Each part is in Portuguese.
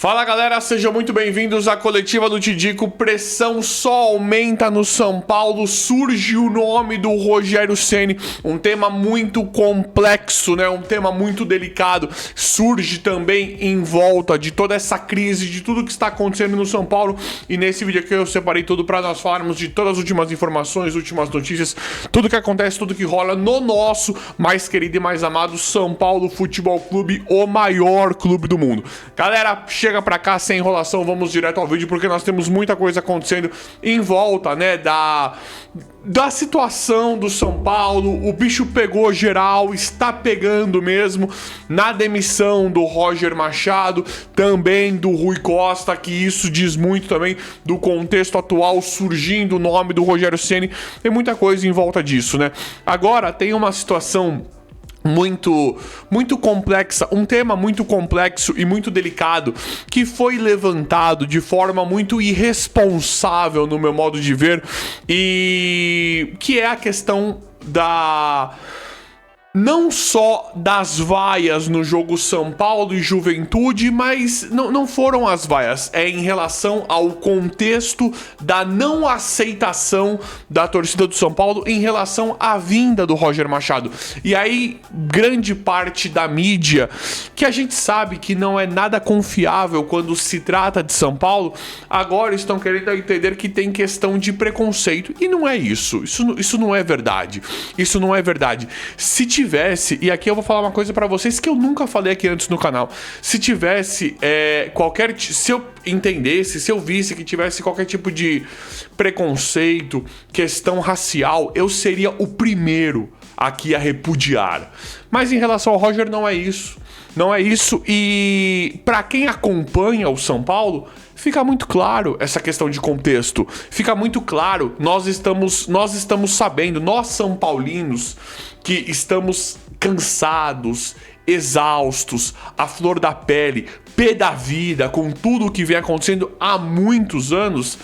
Fala galera, sejam muito bem-vindos à coletiva do Tidico. Pressão só aumenta no São Paulo, surge o nome do Rogério Ceni, um tema muito complexo, né? Um tema muito delicado, surge também em volta de toda essa crise, de tudo que está acontecendo no São Paulo, e nesse vídeo aqui eu separei tudo para nós falarmos de todas as últimas informações, últimas notícias, tudo que acontece, tudo que rola no nosso mais querido e mais amado São Paulo Futebol Clube, o maior clube do mundo. Galera, chega pra cá sem enrolação, vamos direto ao vídeo, porque nós temos muita coisa acontecendo em volta, né, da situação do São Paulo. O bicho pegou geral, está pegando mesmo, na demissão do Roger Machado, também do Rui Costa, que isso diz muito também do contexto atual, surgindo o nome do Rogério Ceni. Tem muita coisa em volta disso, né? Agora tem uma situação muito complexa, um tema muito complexo e muito delicado que foi levantado de forma muito irresponsável no meu modo de ver, e que é a questão não só das vaias no jogo São Paulo e Juventude, mas não foram as vaias, é em relação ao contexto da não aceitação da torcida do São Paulo em relação à vinda do Roger Machado. E aí, grande parte da mídia, que a gente sabe que não é nada confiável quando se trata de São Paulo, agora estão querendo entender que tem questão de preconceito. E não é isso. Isso não é verdade. Isso não é verdade. Se tivesse, e aqui eu vou falar uma coisa pra vocês que eu nunca falei aqui antes no canal, se tivesse se eu entendesse, se eu visse que tivesse qualquer tipo de preconceito, questão racial, eu seria o primeiro aqui a repudiar. Mas em relação ao Roger, não é isso. Não é isso, e pra quem acompanha o São Paulo, fica muito claro essa questão de contexto. Fica muito claro, nós estamos sabendo, nós são paulinos, que estamos cansados, exaustos, à flor da pele, pé da vida, com tudo o que vem acontecendo há muitos anos,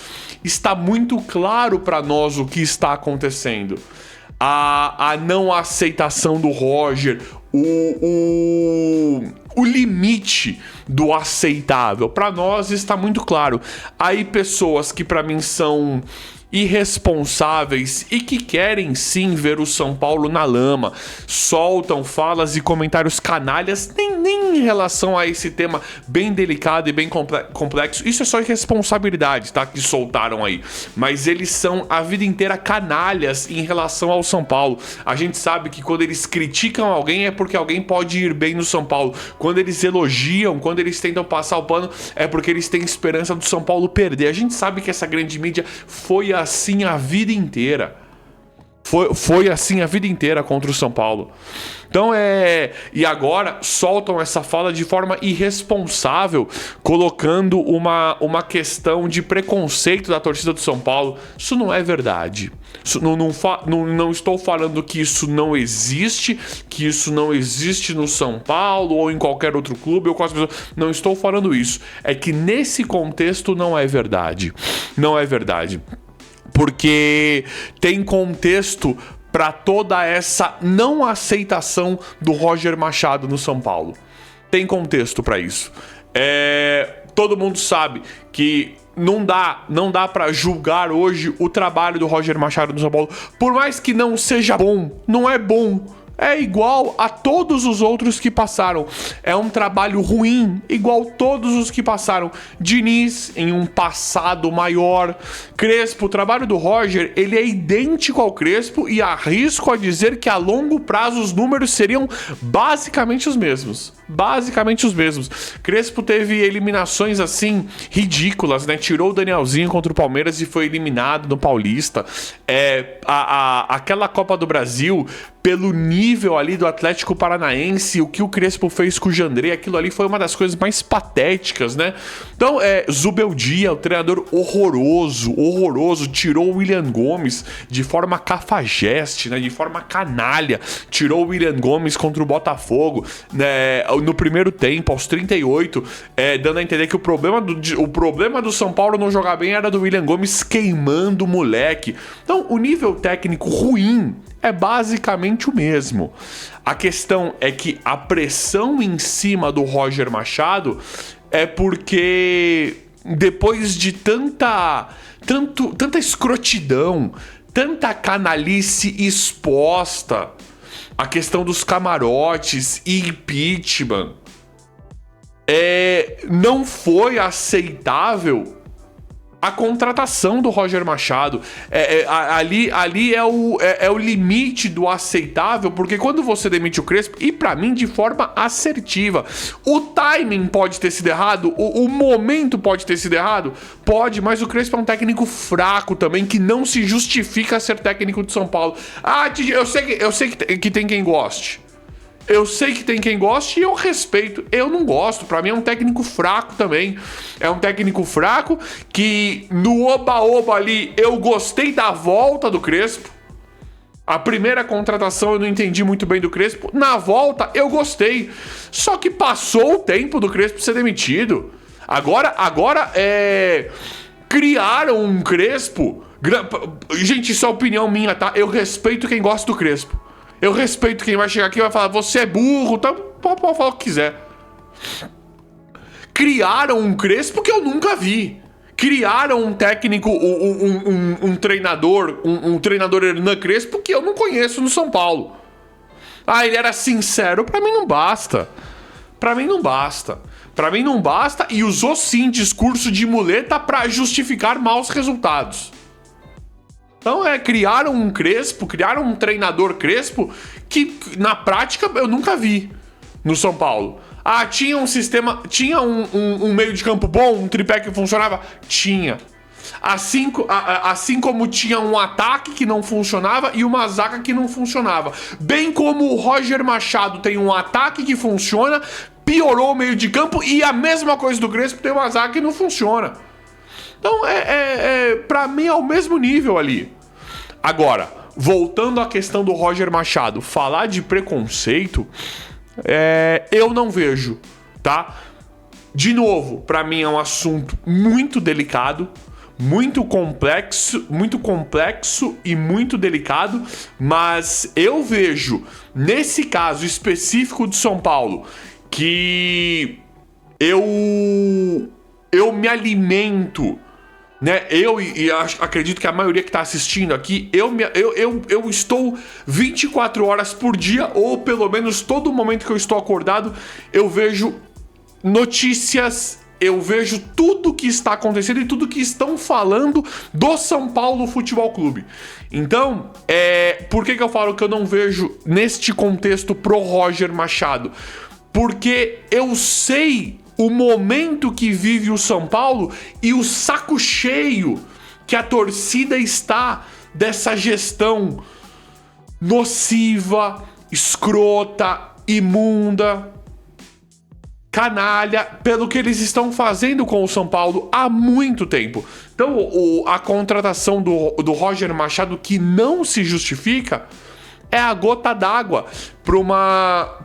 está muito claro para nós o que está acontecendo. A não aceitação do Roger, o limite do aceitável, para nós está muito claro. Aí pessoas que para mim são irresponsáveis e que querem sim ver o São Paulo na lama, soltam falas e comentários canalhas, nem em relação a esse tema bem delicado e bem complexo. Isso é só irresponsabilidade, tá? Que soltaram aí. Mas eles são a vida inteira canalhas em relação ao São Paulo. A gente sabe que quando eles criticam alguém é porque alguém pode ir bem no São Paulo. Quando eles elogiam, quando eles tentam passar o pano, é porque eles têm esperança do São Paulo perder. A gente sabe que essa grande mídia foi assim a vida inteira. Foi assim a vida inteira contra o São Paulo. Então e agora soltam essa fala de forma irresponsável, colocando uma questão de preconceito da torcida do São Paulo. Isso não é verdade. Isso, não estou falando que isso não existe, que isso não existe no São Paulo ou em qualquer outro clube ou com as pessoas. Não estou falando isso. É que nesse contexto não é verdade. Não é verdade. Porque tem contexto para toda essa não aceitação do Roger Machado no São Paulo. Tem contexto para isso. Todo mundo sabe que não dá para julgar hoje o trabalho do Roger Machado no São Paulo. Por mais que não seja bom, não é bom. É igual a todos os outros que passaram. É um trabalho ruim, igual todos os que passaram. Diniz, em um passado maior. Crespo, o trabalho do Roger, ele é idêntico ao Crespo, e arrisco a dizer que a longo prazo os números seriam basicamente os mesmos. Basicamente os mesmos. Crespo teve eliminações assim ridículas, né? Tirou o Danielzinho contra o Palmeiras e foi eliminado no Paulista. Aquela Copa do Brasil, pelo nível ali do Atlético Paranaense, o que o Crespo fez com o Jandrei, aquilo ali foi uma das coisas mais patéticas, né? Então, Zubeldia, o treinador horroroso, tirou o William Gomes de forma cafajeste, né? De forma canalha, tirou o William Gomes contra o Botafogo, né? No primeiro tempo, aos 38, dando a entender que o problema do São Paulo não jogar bem era do William Gomes queimando o moleque. Então, o nível técnico ruim é basicamente o mesmo. A questão é que a pressão em cima do Roger Machado é porque depois de tanta escrotidão, tanta canalice exposta, a questão dos camarotes e impeachment, não foi aceitável a contratação do Roger Machado. Ali é o limite do aceitável, porque quando você demite o Crespo, e pra mim de forma assertiva, o timing pode ter sido errado, o momento pode ter sido errado, pode, mas o Crespo é um técnico fraco também, que não se justifica ser técnico de São Paulo. Eu sei que tem quem goste. Eu sei que tem quem goste e eu respeito. Eu não gosto. Pra mim é um técnico fraco também. É um técnico fraco que no oba-oba ali eu gostei da volta do Crespo. A primeira contratação eu não entendi muito bem do Crespo. Na volta eu gostei. Só que passou o tempo do Crespo ser demitido. Agora criaram um Crespo. Gente, isso é opinião minha, tá? Eu respeito quem gosta do Crespo. Eu respeito quem vai chegar aqui e vai falar, você é burro, tá? Pode falar o que quiser. Criaram um Crespo que eu nunca vi. Criaram um técnico, um treinador, um treinador Hernan Crespo que eu não conheço no São Paulo. Ele era sincero, pra mim não basta. Pra mim não basta. Pra mim não basta e usou sim discurso de muleta pra justificar maus resultados. Então criaram um Crespo, criaram um treinador Crespo que na prática eu nunca vi no São Paulo. Tinha um sistema, tinha um meio de campo bom, um tripé que funcionava? Tinha. Assim como tinha um ataque que não funcionava e uma zaga que não funcionava. Bem como o Roger Machado tem um ataque que funciona, piorou o meio de campo e a mesma coisa do Crespo tem uma zaga que não funciona. Então, pra mim é o mesmo nível ali. Agora, voltando à questão do Roger Machado, falar de preconceito, eu não vejo, tá? De novo, pra mim é um assunto muito delicado, muito complexo e muito delicado, mas eu vejo, nesse caso específico de São Paulo, que eu me alimento, né? Acredito que a maioria que está assistindo aqui, eu estou 24 horas por dia, ou pelo menos todo momento que eu estou acordado, eu vejo notícias, eu vejo tudo que está acontecendo e tudo que estão falando do São Paulo Futebol Clube. Então, por que eu falo que eu não vejo neste contexto pro Roger Machado? Porque eu sei o momento que vive o São Paulo e o saco cheio que a torcida está dessa gestão nociva, escrota, imunda, canalha, pelo que eles estão fazendo com o São Paulo há muito tempo. Então, a contratação do Roger Machado, que não se justifica, é a gota d'água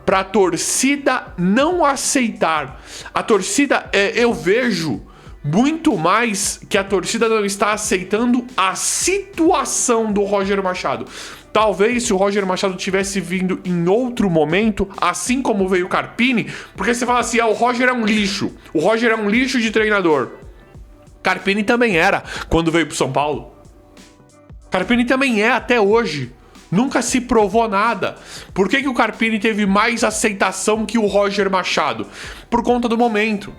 para a torcida não aceitar. A torcida, eu vejo muito mais que a torcida não está aceitando a situação do Roger Machado. Talvez se o Roger Machado tivesse vindo em outro momento, assim como veio o Carpini, porque você fala assim, o Roger é um lixo. O Roger é um lixo de treinador. Carpini também era quando veio pro São Paulo. Carpini também é até hoje. Nunca se provou nada. Por que o Carpini teve mais aceitação que o Roger Machado? Por conta do momento.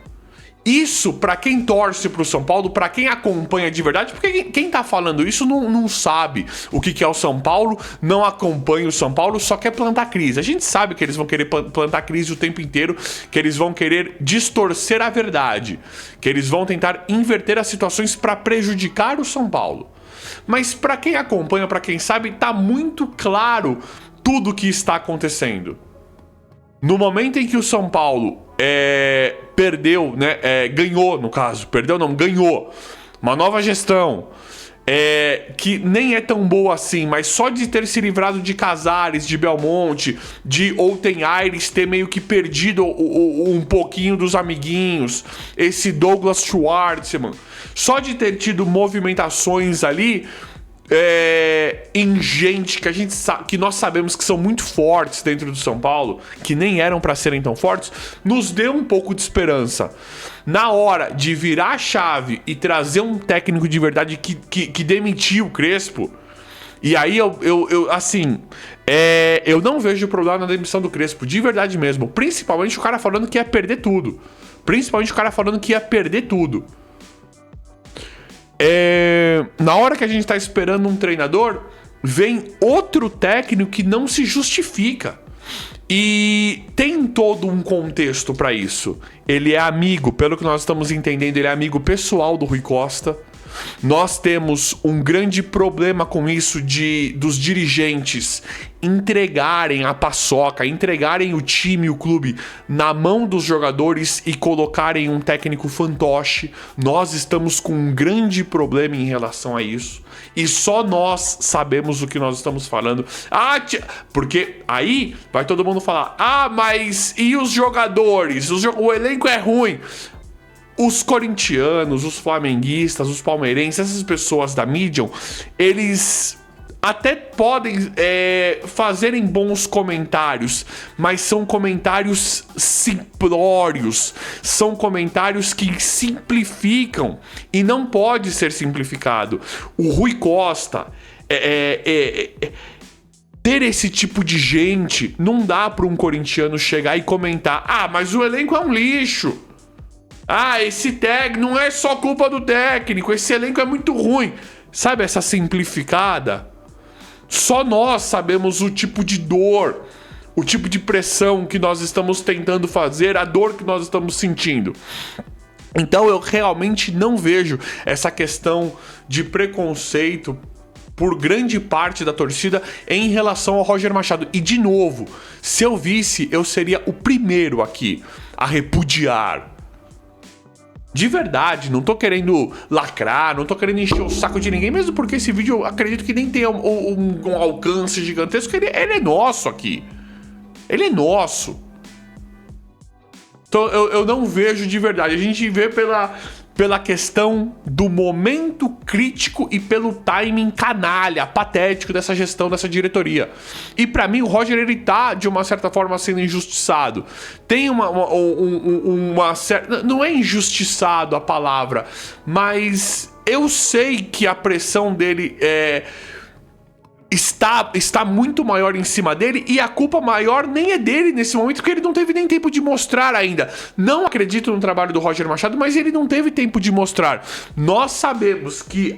Isso, pra quem torce pro São Paulo, pra quem acompanha de verdade, porque quem tá falando isso não sabe o que é o São Paulo, não acompanha o São Paulo, só quer plantar crise. A gente sabe que eles vão querer plantar crise o tempo inteiro, que eles vão querer distorcer a verdade, que eles vão tentar inverter as situações pra prejudicar o São Paulo. Mas pra quem acompanha, pra quem sabe, tá muito claro tudo o que está acontecendo. No momento em que o São Paulo perdeu, né? Ganhou, no caso. Perdeu não, ganhou. Uma nova gestão. Que nem é tão boa assim, mas só de ter se livrado de Casares, de Belmonte, de Outen Aires ter meio que perdido um pouquinho dos amiguinhos, esse Douglas Schwartzman, só de ter tido movimentações ali, em gente que que nós sabemos que são muito fortes dentro do São Paulo, que nem eram para serem tão fortes, nos deu um pouco de esperança. Na hora de virar a chave e trazer um técnico de verdade que demitiu o Crespo, e aí eu não vejo problema na demissão do Crespo, de verdade mesmo. Principalmente o cara falando que ia perder tudo. Na hora que a gente tá esperando um treinador, vem outro técnico que não se justifica. E tem todo um contexto pra isso. Ele é amigo, pelo que nós estamos entendendo, ele é amigo pessoal do Rui Costa. Nós temos um grande problema com isso dos dirigentes entregarem a paçoca, entregarem o time, o clube na mão dos jogadores e colocarem um técnico fantoche. Nós estamos com um grande problema em relação a isso. E só nós sabemos o que nós estamos falando. Porque aí vai todo mundo falar: mas e os jogadores? O elenco é ruim. Os corintianos, os flamenguistas, os palmeirenses, essas pessoas da mídia, eles até podem fazerem bons comentários, mas são comentários simplórios, são comentários que simplificam e não pode ser simplificado. O Rui Costa ter esse tipo de gente, não dá para um corintiano chegar e comentar: mas o elenco é um lixo. Esse técnico não é só culpa do técnico, esse elenco é muito ruim. Sabe essa simplificada? Só nós sabemos o tipo de dor, o tipo de pressão que nós estamos tentando fazer, a dor que nós estamos sentindo. Então eu realmente não vejo essa questão de preconceito por grande parte da torcida em relação ao Roger Machado. E de novo, se eu visse, eu seria o primeiro aqui a repudiar. De verdade, não tô querendo lacrar, não tô querendo encher o saco de ninguém, mesmo porque esse vídeo eu acredito que nem tenha um alcance gigantesco. Ele é nosso aqui. Ele é nosso. Então eu não vejo de verdade. A gente vê pela questão do momento crítico e pelo timing canalha, patético dessa gestão, dessa diretoria. E pra mim o Roger, ele tá de uma certa forma sendo injustiçado. Tem uma certa... Não é injustiçado a palavra, mas eu sei que a pressão dele está muito maior em cima dele, e a culpa maior nem é dele nesse momento, porque ele não teve nem tempo de mostrar ainda. Não acredito no trabalho do Roger Machado, mas ele não teve tempo de mostrar. Nós sabemos que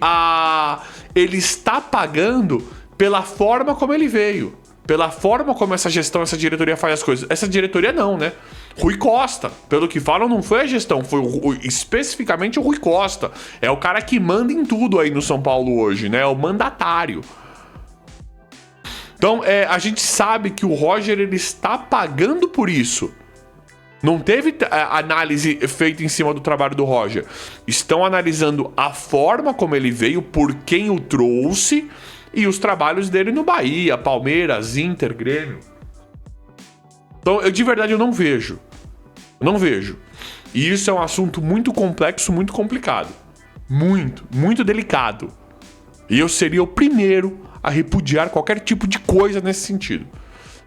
ele está pagando pela forma como ele veio, pela forma como essa gestão, essa diretoria faz as coisas. Essa diretoria não, né? Rui Costa, pelo que falam, não foi a gestão, foi especificamente o Rui Costa. É o cara que manda em tudo aí no São Paulo hoje, né? É o mandatário. Então, a gente sabe que o Roger, ele está pagando por isso. Não teve análise feita em cima do trabalho do Roger. Estão analisando a forma como ele veio, por quem o trouxe, e os trabalhos dele no Bahia, Palmeiras, Inter, Grêmio. Então, de verdade, eu não vejo. Não vejo. E isso é um assunto muito complexo, muito complicado. Muito, muito delicado. E eu seria o primeiro a repudiar qualquer tipo de coisa nesse sentido.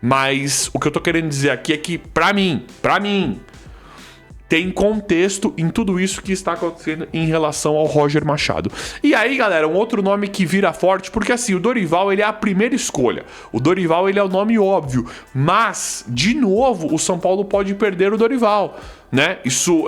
Mas o que eu tô querendo dizer aqui é que, pra mim, tem contexto em tudo isso que está acontecendo em relação ao Roger Machado. E aí, galera, um outro nome que vira forte, porque assim, o Dorival, ele é a primeira escolha. O Dorival, ele é o nome óbvio. Mas, de novo, o São Paulo pode perder o Dorival, né? Isso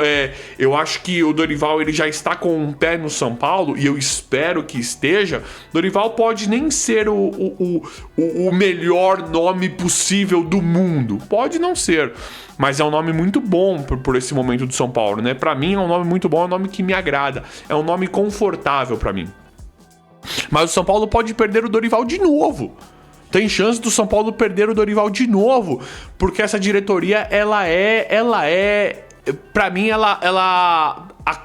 eu acho que o Dorival, ele já está com um pé no São Paulo, e eu espero que esteja. Dorival pode nem ser o melhor nome possível do mundo, pode não ser, mas é um nome muito bom por esse momento do São Paulo, né? Pra mim é um nome muito bom, é um nome que me agrada, é um nome confortável pra mim. Mas o São Paulo pode perder o Dorival de novo. Tem chance do São Paulo perder o Dorival de novo, porque essa diretoria, ela é, pra mim,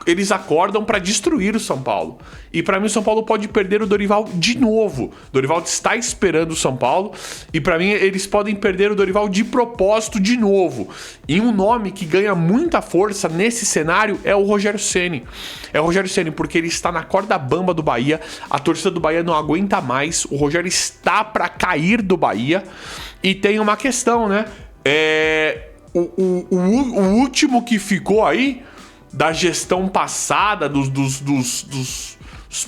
eles acordam para destruir o São Paulo. E para mim o São Paulo pode perder o Dorival de novo. O Dorival está esperando o São Paulo e para mim eles podem perder o Dorival de propósito de novo. E um nome que ganha muita força nesse cenário é o Rogério Ceni. É o Rogério Ceni porque ele está na corda bamba do Bahia. A torcida do Bahia não aguenta mais. O Rogério está para cair do Bahia. E tem uma questão, né? O último que ficou aí da gestão passada, dos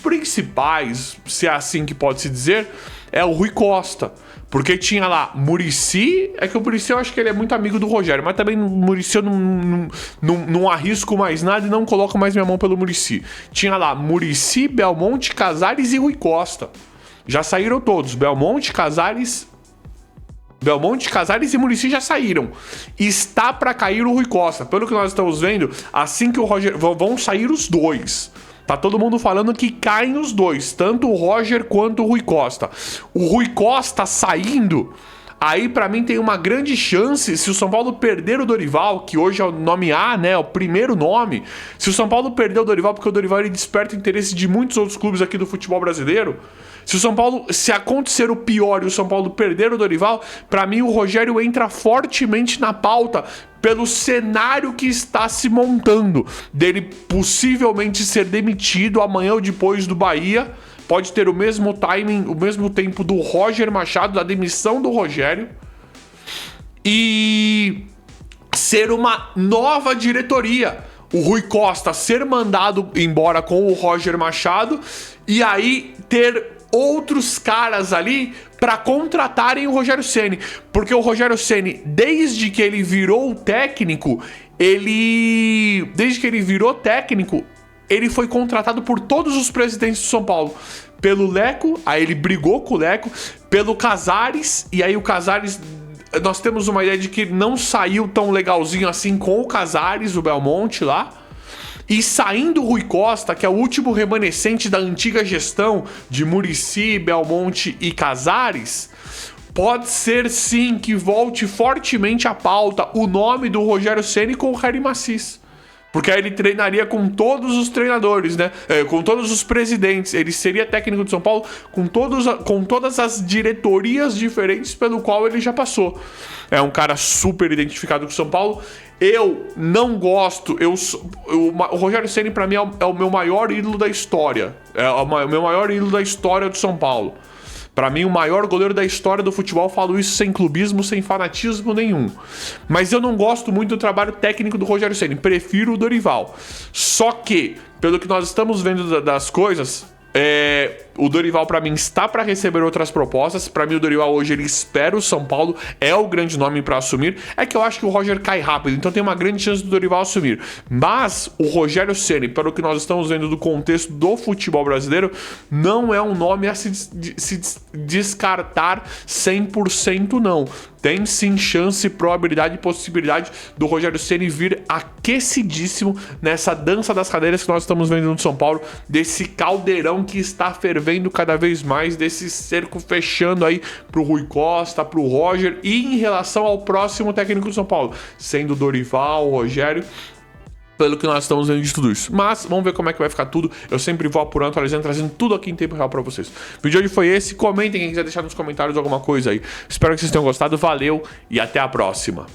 principais, se é assim que pode se dizer, é o Rui Costa. Porque tinha lá Muricy, é que o Muricy eu acho que ele é muito amigo do Rogério, mas também o Muricy eu não arrisco mais nada e não coloco mais minha mão pelo Muricy. Tinha lá Muricy, Belmonte, Casares e Rui Costa. Já saíram todos, Belmonte, Casares e Muricy já saíram. Está para cair o Rui Costa. Pelo que nós estamos vendo, assim que o Roger... vão sair os dois. Tá todo mundo falando que caem os dois, tanto o Roger quanto o Rui Costa. O Rui Costa saindo, aí para mim tem uma grande chance, se o São Paulo perder o Dorival, que hoje é o nome A, né, o primeiro nome. Se o São Paulo perder o Dorival, porque o Dorival ele desperta o interesse de muitos outros clubes aqui do futebol brasileiro. Se o São Paulo, se acontecer o pior e o São Paulo perder o Dorival, para mim o Rogério entra fortemente na pauta pelo cenário que está se montando, dele possivelmente ser demitido amanhã ou depois do Bahia. Pode ter o mesmo timing, o mesmo tempo do Roger Machado, da demissão do Rogério, e ser uma nova diretoria. O Rui Costa ser mandado embora com o Roger Machado e aí ter outros caras ali para contratarem o Rogério Ceni, porque o Rogério Ceni, desde que ele virou técnico, ele foi contratado por todos os presidentes do São Paulo. Pelo Leco, aí ele brigou com o Leco, pelo Casares, e aí o Casares, nós temos uma ideia de que não saiu tão legalzinho assim com o Casares, o Belmonte lá. E saindo o Rui Costa, que é o último remanescente da antiga gestão de Muricy, Belmonte e Casares, pode ser sim que volte fortemente à pauta o nome do Rogério Ceni com o Harry Macis. Porque aí ele treinaria com todos os treinadores, né? Com todos os presidentes. Ele seria técnico de São Paulo com todas as diretorias diferentes pelo qual ele já passou. É um cara super identificado com São Paulo. Eu não gosto. O Rogério Ceni, pra mim, é o meu maior ídolo da história. É o meu maior ídolo da história do São Paulo. Pra mim, o maior goleiro da história do futebol. Falo isso sem clubismo, sem fanatismo nenhum. Mas eu não gosto muito do trabalho técnico do Rogério Ceni. Prefiro o Dorival. Só que, pelo que nós estamos vendo das coisas, o Dorival, pra mim, está para receber outras propostas. Pra mim, o Dorival hoje, ele espera o São Paulo. É o grande nome para assumir. É que eu acho que o Roger cai rápido, então tem uma grande chance do Dorival assumir. Mas o Rogério Ceni, pelo que nós estamos vendo do contexto do futebol brasileiro, não é um nome a se descartar 100% não. Tem sim chance, probabilidade e possibilidade do Rogério Ceni vir aquecidíssimo nessa dança das cadeiras que nós estamos vendo no São Paulo, desse caldeirão que está fervendo cada vez mais, desse cerco fechando aí pro Rui Costa, pro Roger, e em relação ao próximo técnico do São Paulo, sendo o Dorival, o Rogério, pelo que nós estamos vendo de tudo isso. Mas vamos ver como é que vai ficar tudo. Eu sempre vou apurando, atualizando, trazendo tudo aqui em tempo real pra vocês. O vídeo de hoje foi esse. Comentem quem quiser deixar nos comentários alguma coisa aí. Espero que vocês tenham gostado. Valeu e até a próxima.